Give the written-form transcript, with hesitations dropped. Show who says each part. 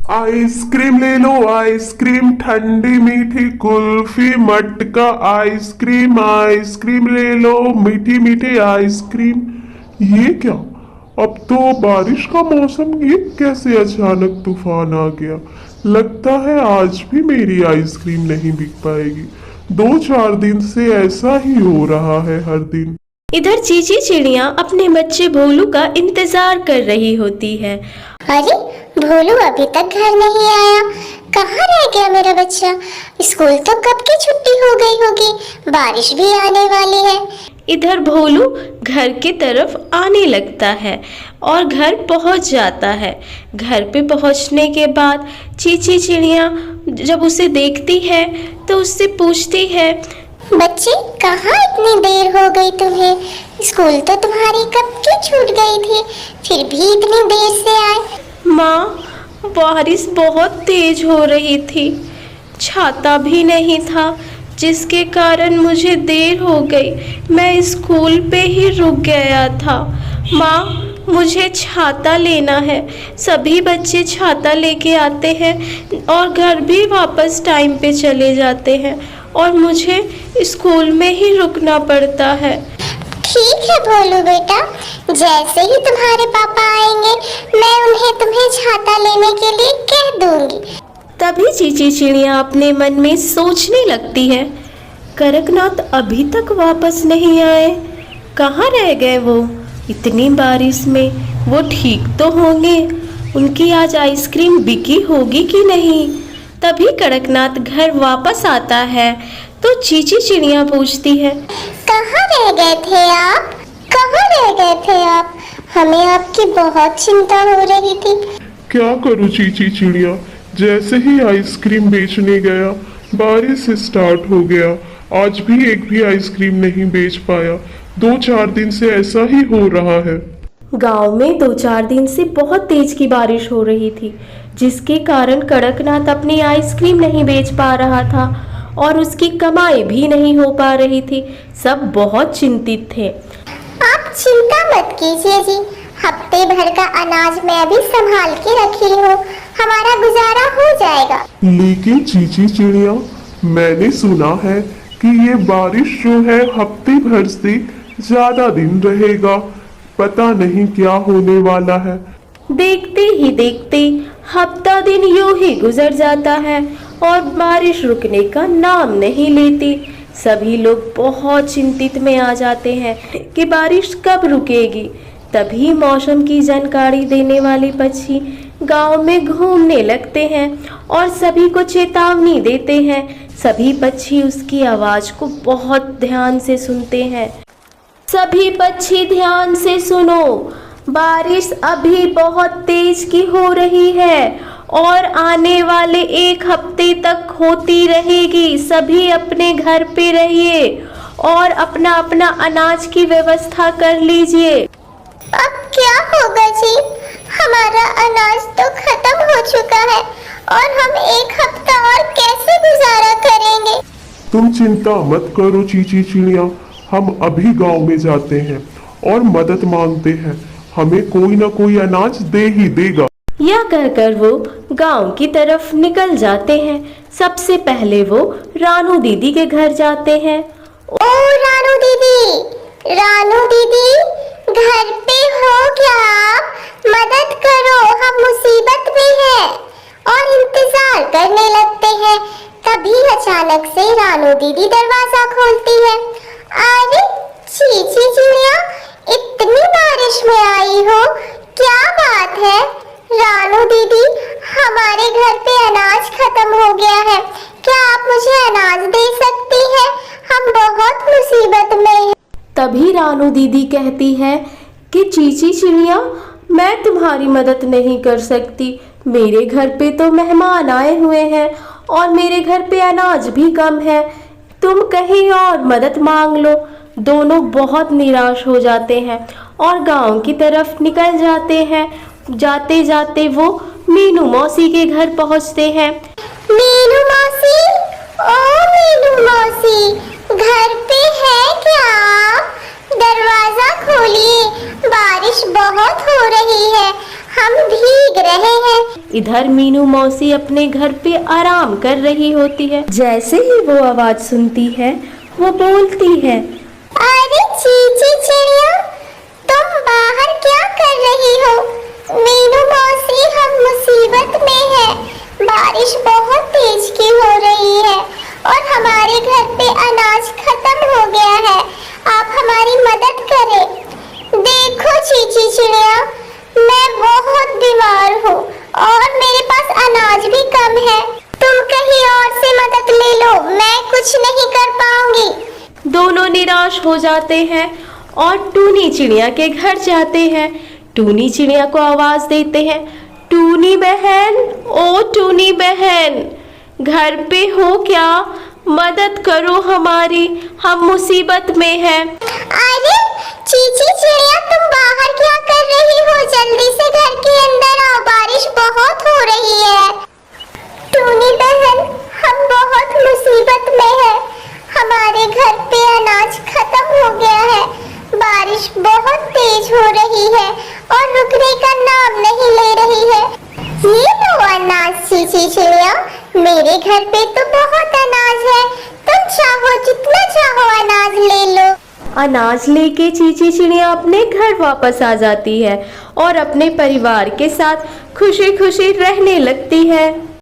Speaker 1: Ice cream ले लो ice cream, ठंडी मीठी कुल्फी मटका आइसक्रीम, आइसक्रीम ले लो मीठी मीठी आइसक्रीम। ये क्या, अब तो बारिश का मौसम, ये कैसे अचानक तूफान आ गया। लगता है आज भी मेरी आइसक्रीम नहीं बिक पाएगी। 2-4 दिन से ऐसा ही हो रहा है हर दिन।
Speaker 2: इधर चीची चिड़िया अपने बच्चे भोलू का इंतजार कर रही होती है।
Speaker 3: अरे भोलू अभी तक घर नहीं आया, कहाँ रह गया मेरा बच्चा। स्कूल तो कब की छुट्टी हो गई होगी, बारिश भी आने वाली है।
Speaker 2: इधर भोलू घर की तरफ आने लगता है और घर पहुंच जाता है। घर पे पहुंचने के बाद चीची चिड़िया जब उसे देखती है तो उससे पूछती है,
Speaker 3: बच्चे कहाँ इतनी देर हो गई तुम्हें, स्कूल तो तुम्हारी कब की छूट गई थी, फिर भी इतनी देर से आए।
Speaker 2: माँ, बारिश बहुत तेज हो रही थी, छाता भी नहीं था, जिसके कारण मुझे देर हो गई। मैं स्कूल पे ही रुक गया था। माँ, मुझे छाता लेना है। सभी बच्चे छाता लेके आते हैं और घर भी वापस टाइम पे चले जाते हैं और मुझे स्कूल में ही रुकना पड़ता है।
Speaker 3: ठीक है भोलू बेटा, जैसे ही तुम्हारे पापा आएंगे मैं उन्हें तुम्हें छाता लेने के लिए कह दूंगी।
Speaker 2: तभी चीची चिड़िया अपने मन में सोचने लगती है, कड़कनाथ अभी तक वापस नहीं आए, कहाँ रह गए वो। इतनी बारिश में वो ठीक तो होंगे, उनकी आज आइसक्रीम बिकी होगी कि नहीं। तभी कड़कनाथ घर वापस आता है तो चीची चिड़िया पूछती है,
Speaker 3: कहाँ रह गए थे आप, कहाँ रह गए थे आप, हमें आपकी बहुत चिंता हो रही थी।
Speaker 1: क्या करूँ चीची चिड़िया, जैसे ही आइसक्रीम बेचने गया बारिश स्टार्ट हो गया। आज भी एक भी आइसक्रीम नहीं बेच पाया। 2-4 दिन से ऐसा ही हो रहा है।
Speaker 2: गांव में 2-4 दिन से बहुत तेज की बारिश हो रही थी, जिसके कारण कड़कनाथ अपनी आइसक्रीम नहीं बेच पा रहा था और उसकी कमाई भी नहीं हो पा रही थी। सब बहुत चिंतित थे।
Speaker 3: आप चिंता मत कीजिए जी, हफ्ते भर का अनाज मैं अभी संभाल के रखी हूँ, हमारा गुजारा हो जाएगा।
Speaker 1: लेकिन चीची चिड़िया, मैंने सुना है कि ये बारिश जो है हफ्ते भर से ज्यादा दिन रहेगा। पता नहीं क्या होने वाला है।
Speaker 2: देखते ही देखते हफ्ता दिन यूं ही गुजर जाता है और बारिश रुकने का नाम नहीं लेती। सभी लोग बहुत चिंतित में आ जाते हैं कि बारिश कब रुकेगी। तभी मौसम की जानकारी देने वाले पक्षी गांव में घूमने लगते हैं और सभी को चेतावनी देते हैं। सभी पक्षी उसकी आवाज को बहुत ध्यान से सुनते हैं। सभी पक्षी ध्यान से सुनो, बारिश अभी बहुत तेज की हो रही है और आने वाले 1 हफ्ते तक होती रहेगी। सभी अपने घर पे रहिए और अपना अपना अनाज की व्यवस्था कर लीजिए।
Speaker 3: अब क्या होगा जी, हमारा अनाज तो खत्म हो चुका है और हम 1 हफ्ता और कैसे गुजारा करेंगे।
Speaker 1: तुम चिंता मत करो चीची चिड़िया, हम अभी गांव में जाते हैं और मदद मांगते हैं, हमें कोई ना कोई अनाज दे ही देगा।
Speaker 2: यह कहकर वो गांव की तरफ निकल जाते हैं। सबसे पहले वो रानू दीदी के घर जाते हैं।
Speaker 3: ओ रानू दीदी, रानू दीदी, घर पे हो क्या आप? मदद करो, हम मुसीबत में हैं और इंतजार करने लगते हैं। तभी अचानक से रानू दीदी दरवाजा खोलती है। अरे चीची चिड़िया, इतनी बारिश में आई हो, क्या बात है? रानू दीदी, हमारे घर पे अनाज खत्म हो गया है, क्या आप मुझे अनाज दे सकती हैं? हम बहुत मुसीबत में हैं।
Speaker 2: तभी रानू दीदी कहती है कि चीची चिड़िया, मैं तुम्हारी मदद नहीं कर सकती। मेरे घर पे तो मेहमान आए हुए हैं और मेरे घर पे अनाज भी कम है, तुम कहीं और मदद मांग लो। दोनों बहुत निराश हो जाते हैं और गांव की तरफ निकल जाते हैं। जाते जाते वो मीनू मौसी के घर पहुंचते हैं।
Speaker 3: मीनू मौसी, ओ मीनू मौसी, घर पे है क्या आप? दरवाजा खोलिए, बारिश बहुत हो रही है, हम भीग रहे हैं।
Speaker 2: इधर मीनू मौसी अपने घर पे आराम कर रही होती है। जैसे ही वो आवाज सुनती है वो बोलती है,
Speaker 3: अरे चीची चिड़िया, तुम बाहर क्या कर रही हो? मीनू मौसी, हम मुसीबत में हैं। बारिश बहुत तेज की हो रही है और हमारे घर पे अनाज खत्म हो गया है। आप हमारी मदद करें। देखो चीची चिड़िया, मैं बहुत बीमार हूँ और मेरे पास अनाज भी कम है। तुम कहीं और से मदद ले लो, मैं कुछ नहीं कर पाऊंगी।
Speaker 2: दोनों निराश हो जाते हैं और टूनी चिड़िया के घर जाते हैं। टूनी चिड़िया को आवाज देते हैं, टूनी बहन, ओ टूनी बहन, घर पे हो क्या? मदद करो हमारी, हम मुसीबत में हैं।
Speaker 3: अरे चीची चिड़िया, तुम बाहर क्या कर रही हो? जल्दी से घर के अंदर आओ, बारिश बहुत हो रही है। टूनी बहन, हम बहुत मुसीबत में हैं। हमारे घर पे अनाज खत्म हो गया है। बारिश बहुत तेज हो रही है और रुकने का नाम नहीं ले रही है। ये लो अनाज चीची चिड़िया, मेरे घर पे तो बहुत अनाज है। तुम चाहो जितना चाहो अनाज ले लो।
Speaker 2: अनाज लेके चीची चिड़िया अपने घर वापस आ जाती है और अपने परिवार के साथ खुशी खुशी रहने लगती है।